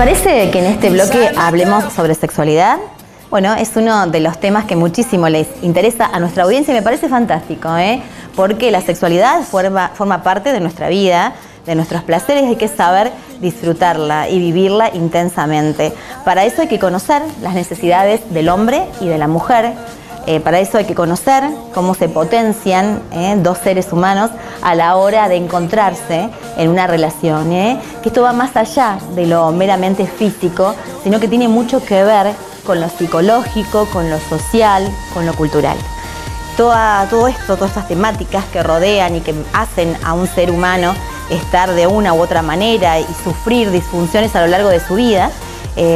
parece que en este bloque hablemos sobre sexualidad? Bueno, es uno de los temas que muchísimo les interesa a nuestra audiencia y me parece fantástico, porque la sexualidad forma parte de nuestra vida, de nuestros placeres, hay que saber disfrutarla y vivirla intensamente. Para eso hay que conocer las necesidades del hombre y de la mujer. Para eso hay que conocer cómo se potencian dos seres humanos a la hora de encontrarse en una relación. Que esto va más allá de lo meramente físico, sino que tiene mucho que ver con lo psicológico, con lo social, con lo cultural. Todo esto, todas estas temáticas que rodean y que hacen a un ser humano estar de una u otra manera y sufrir disfunciones a lo largo de su vida,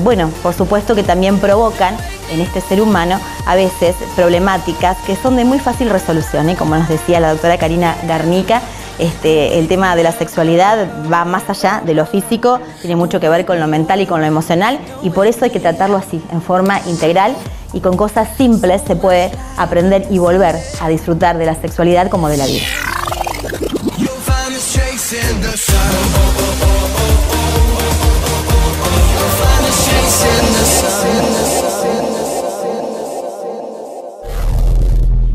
bueno, por supuesto que también provocan en este ser humano a veces problemáticas que son de muy fácil resolución, como nos decía la doctora Karina Garnica. El tema de la sexualidad va más allá de lo físico, tiene mucho que ver con lo mental y con lo emocional, y por eso hay que tratarlo así, en forma integral, y con cosas simples se puede aprender y volver a disfrutar de la sexualidad como de la vida.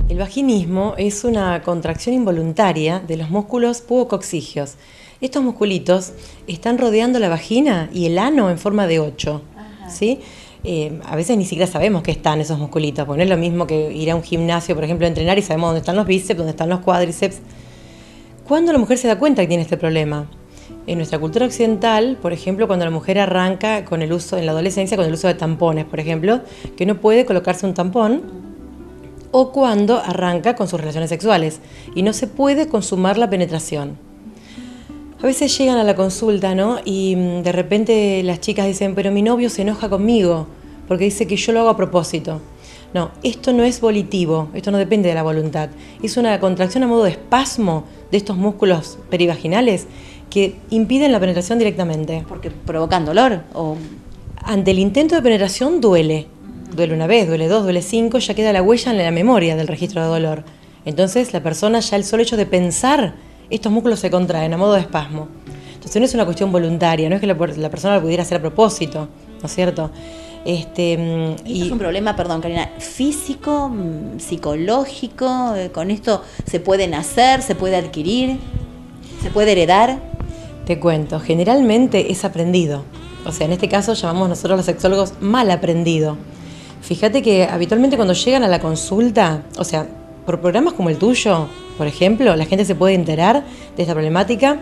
El vaginismo es una contracción involuntaria de los músculos pubococcígeos. Estos musculitos están rodeando la vagina y el ano en forma de 8, ¿sí? A veces ni siquiera sabemos que están esos musculitos, porque no es lo mismo que ir a un gimnasio, por ejemplo, a entrenar y sabemos dónde están los bíceps, dónde están los cuádriceps. ¿Cuándo la mujer se da cuenta que tiene este problema? En nuestra cultura occidental, por ejemplo, cuando la mujer arranca con el uso, en la adolescencia, con el uso de tampones, por ejemplo, que no puede colocarse un tampón, o cuando arranca con sus relaciones sexuales y no se puede consumar la penetración. A veces llegan a la consulta, ¿no? Y de repente las chicas dicen, pero mi novio se enoja conmigo porque dice que yo lo hago a propósito. No, esto no es volitivo, esto no depende de la voluntad. Es una contracción a modo de espasmo de estos músculos perivaginales que impiden la penetración directamente. ¿Porque provocan dolor? ¿O? Ante el intento de penetración duele. Duele una vez, duele dos, duele 5, ya queda la huella en la memoria del registro de dolor. Entonces la persona, ya el solo hecho de pensar, estos músculos se contraen a modo de espasmo. Entonces no es una cuestión voluntaria, no es que la persona lo pudiera hacer a propósito, ¿no es cierto? ¿Y es un problema, perdón, Karina, físico, psicológico? ¿Con esto se puede nacer, se puede adquirir, se puede heredar? Te cuento, generalmente es aprendido. O sea, en este caso llamamos nosotros los sexólogos mal aprendido. Fíjate que habitualmente cuando llegan a la consulta, o sea, por programas como el tuyo, por ejemplo, la gente se puede enterar de esta problemática,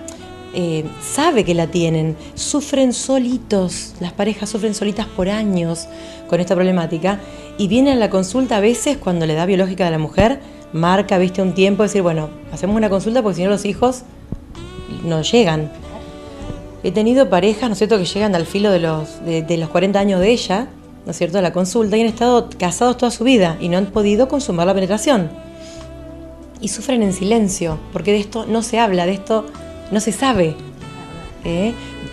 sabe que la tienen, sufren solitos, las parejas sufren solitas por años con esta problemática y vienen a la consulta a veces cuando la edad biológica de la mujer marca, viste, un tiempo, decir, bueno, hacemos una consulta porque si no los hijos no llegan. He tenido parejas, ¿no es cierto?, que llegan al filo de los 40 años de ella, ¿no es cierto?, a la consulta y han estado casados toda su vida y no han podido consumar la penetración. Y sufren en silencio, porque de esto no se habla, de esto no se sabe.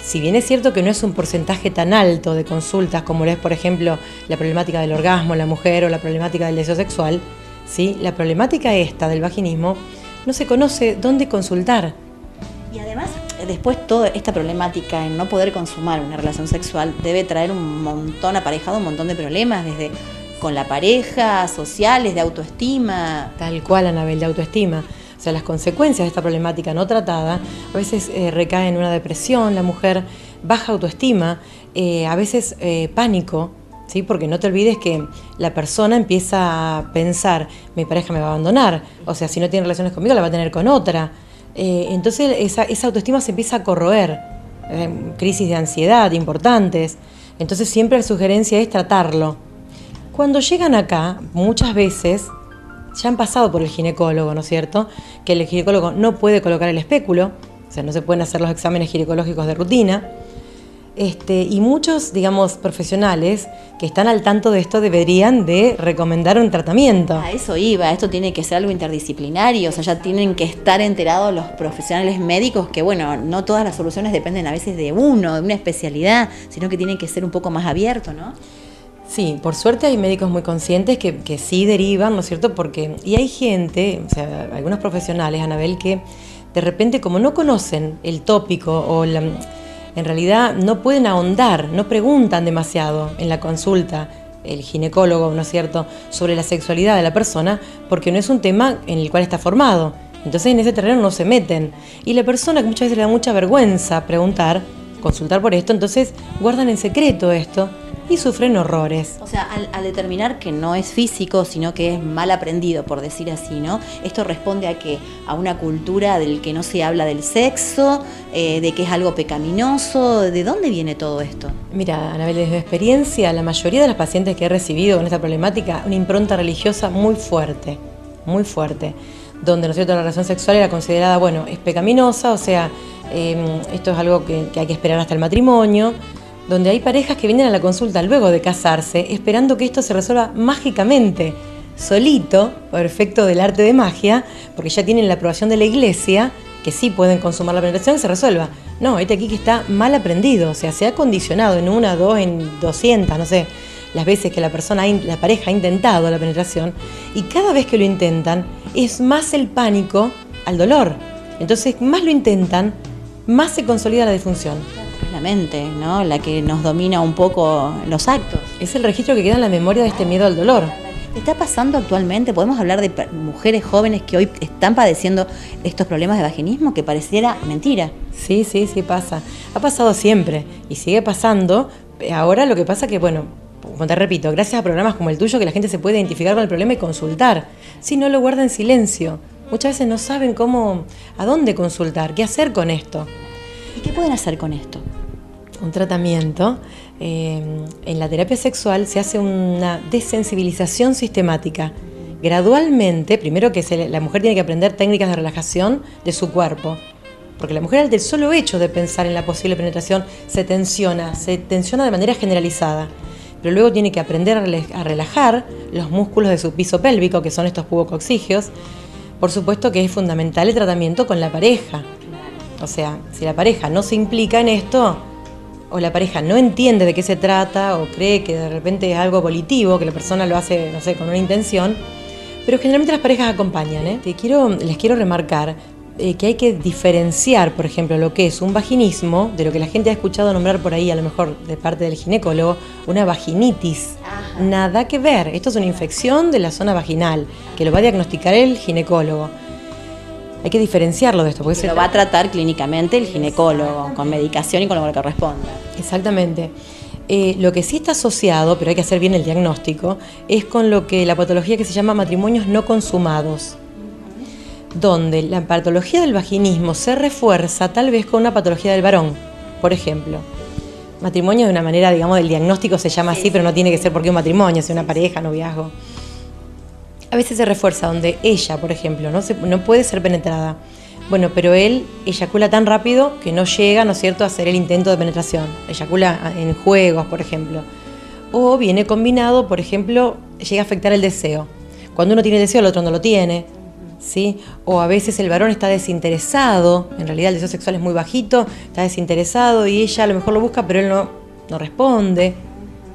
Si bien es cierto que no es un porcentaje tan alto de consultas como lo es, por ejemplo, la problemática del orgasmo en la mujer o la problemática del deseo sexual, ¿sí?, la problemática esta del vaginismo no se conoce dónde consultar. Y además, después toda esta problemática en no poder consumar una relación sexual debe traer un montón aparejado, un montón de problemas, desde con la pareja, sociales, de autoestima. Tal cual, Anabel, de autoestima. O sea, las consecuencias de esta problemática no tratada a veces recae en una depresión, la mujer, baja autoestima, a veces pánico, ¿sí? Porque no te olvides que la persona empieza a pensar, mi pareja me va a abandonar, o sea, si no tiene relaciones conmigo la va a tener con otra. Entonces esa autoestima se empieza a corroer, crisis de ansiedad importantes. Entonces siempre la sugerencia es tratarlo. Cuando llegan acá, muchas veces ya han pasado por el ginecólogo, ¿no es cierto?, que el ginecólogo no puede colocar el espéculo, o sea, no se pueden hacer los exámenes ginecológicos de rutina. Y muchos, digamos, profesionales que están al tanto de esto deberían de recomendar un tratamiento. A eso iba, esto tiene que ser algo interdisciplinario, o sea, ya tienen que estar enterados los profesionales médicos que, bueno, no todas las soluciones dependen a veces de uno, de una especialidad, sino que tienen que ser un poco más abierto, ¿no? Sí, por suerte hay médicos muy conscientes que sí derivan, ¿no es cierto? Y hay gente, o sea, algunos profesionales, Anabel, que de repente como no conocen el tópico o en realidad no pueden ahondar, no preguntan demasiado en la consulta, el ginecólogo, ¿no es cierto?, sobre la sexualidad de la persona, porque no es un tema en el cual está formado. Entonces en ese terreno no se meten. Y la persona, que muchas veces le da mucha vergüenza preguntar, consultar por esto, entonces guardan en secreto esto y sufren horrores. O sea, al determinar que no es físico, sino que es mal aprendido, por decir así, ¿no? Esto responde a que a una cultura del que no se habla del sexo, de que es algo pecaminoso. ¿De dónde viene todo esto? Mira, Anabel, desde mi experiencia, la mayoría de las pacientes que he recibido con esta problemática, una impronta religiosa muy fuerte, donde, ¿no es cierto?, la relación sexual era considerada, bueno, es pecaminosa, o sea, esto es algo que hay que esperar hasta el matrimonio, donde hay parejas que vienen a la consulta luego de casarse, esperando que esto se resuelva mágicamente, solito, por efecto del arte de magia, porque ya tienen la aprobación de la iglesia, que sí pueden consumar la penetración, que se resuelva. No, este aquí que está mal aprendido, o sea, se ha condicionado en 1, 2, en 200, no sé, las veces que la pareja ha intentado la penetración, y cada vez que lo intentan, es más el pánico al dolor. Entonces, más lo intentan, más se consolida la disfunción. Es la mente, ¿no?, la que nos domina un poco los actos. Es el registro que queda en la memoria de este miedo al dolor. ¿Está pasando actualmente? ¿Podemos hablar de mujeres jóvenes que hoy están padeciendo estos problemas de vaginismo que pareciera mentira? Sí, pasa. Ha pasado siempre y sigue pasando. Ahora lo que pasa que, bueno, como te repito, gracias a programas como el tuyo, que la gente se puede identificar con el problema y consultar. Si no, lo guarda en silencio. Muchas veces no saben a dónde consultar, qué hacer con esto. ¿Y qué pueden hacer con esto? Un tratamiento. En la terapia sexual se hace una desensibilización sistemática. Gradualmente, primero que la mujer tiene que aprender técnicas de relajación de su cuerpo. Porque la mujer, del solo hecho de pensar en la posible penetración, se tensiona de manera generalizada. Pero luego tiene que aprender a relajar los músculos de su piso pélvico, que son estos pubococcígeos. Por supuesto que es fundamental el tratamiento con la pareja. O sea, si la pareja no se implica en esto, o la pareja no entiende de qué se trata, o cree que de repente es algo volitivo, que la persona lo hace, no sé, con una intención, pero generalmente las parejas acompañan, ¿eh? Les quiero remarcar que hay que diferenciar, por ejemplo, lo que es un vaginismo, de lo que la gente ha escuchado nombrar por ahí, a lo mejor de parte del ginecólogo, una vaginitis. Ajá. Nada que ver, esto es una infección de la zona vaginal, que lo va a diagnosticar el ginecólogo. Hay que diferenciarlo de esto. Porque lo va a tratar clínicamente el ginecólogo, con medicación y con lo que corresponda. Exactamente. Lo que sí está asociado, pero hay que hacer bien el diagnóstico, es con la patología que se llama matrimonios no consumados, donde la patología del vaginismo se refuerza tal vez con una patología del varón. Por ejemplo, matrimonio de una manera, digamos, el diagnóstico se llama así, pero no tiene que ser porque un matrimonio, es una pareja, noviazgo. A veces se refuerza donde ella, por ejemplo, no puede ser penetrada. Bueno, pero él eyacula tan rápido que no llega, ¿no es cierto?, a hacer el intento de penetración. Eyacula en juegos, por ejemplo. O viene combinado, por ejemplo, llega a afectar el deseo. Cuando uno tiene deseo, el otro no lo tiene, ¿sí? O a veces el varón está desinteresado, en realidad el deseo sexual es muy bajito, está desinteresado y ella a lo mejor lo busca, pero él no responde,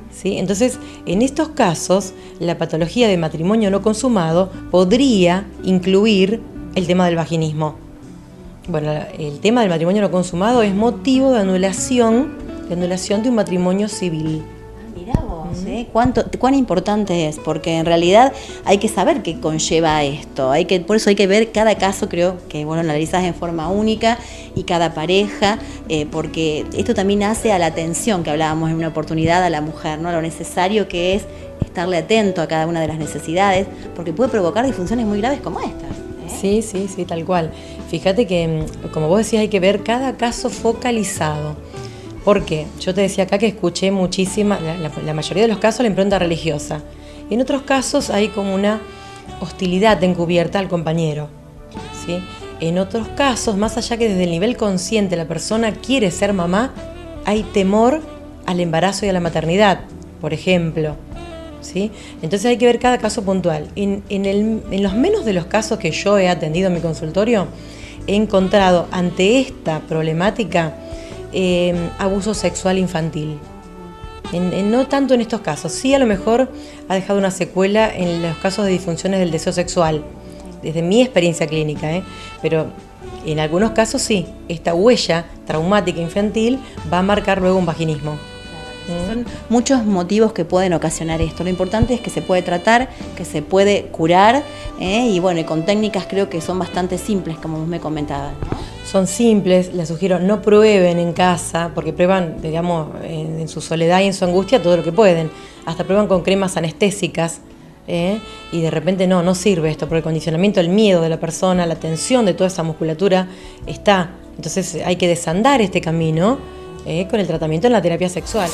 ¿sí? Entonces, en estos casos, la patología de matrimonio no consumado podría incluir el tema del vaginismo. Bueno, el tema del matrimonio no consumado es motivo de anulación de un matrimonio civil. Mirá vos, cuán importante es, porque en realidad hay que saber qué conlleva esto. Por eso hay que ver cada caso, creo que bueno, analizás en forma única y cada pareja, porque esto también hace a la atención que hablábamos en una oportunidad a la mujer, ¿no? Lo necesario que es estarle atento a cada una de las necesidades, porque puede provocar disfunciones muy graves como estas. Sí, tal cual. Fíjate que, como vos decías, hay que ver cada caso focalizado. Porque yo te decía acá que escuché muchísima, la mayoría de los casos, la impronta religiosa. En otros casos hay como una hostilidad encubierta al compañero, ¿sí? En otros casos, más allá que desde el nivel consciente la persona quiere ser mamá, hay temor al embarazo y a la maternidad, por ejemplo, ¿sí? Entonces hay que ver cada caso puntual. En los menos de los casos que yo he atendido en mi consultorio, he encontrado ante esta problemática abuso sexual infantil. No tanto en estos casos, sí a lo mejor ha dejado una secuela en los casos de disfunciones del deseo sexual, desde mi experiencia clínica, pero en algunos casos sí, esta huella traumática infantil va a marcar luego un vaginismo. Son muchos motivos que pueden ocasionar esto. Lo importante es que se puede tratar, que se puede curar, y bueno, y con técnicas creo que son bastante simples, como vos me comentabas, ¿no? Son simples, les sugiero no prueben en casa, porque prueban, digamos, en su soledad y en su angustia todo lo que pueden. Hasta prueban con cremas anestésicas, y de repente no sirve esto, porque el condicionamiento, el miedo de la persona, la tensión de toda esa musculatura está. Entonces hay que desandar este camino con el tratamiento en la terapia sexual.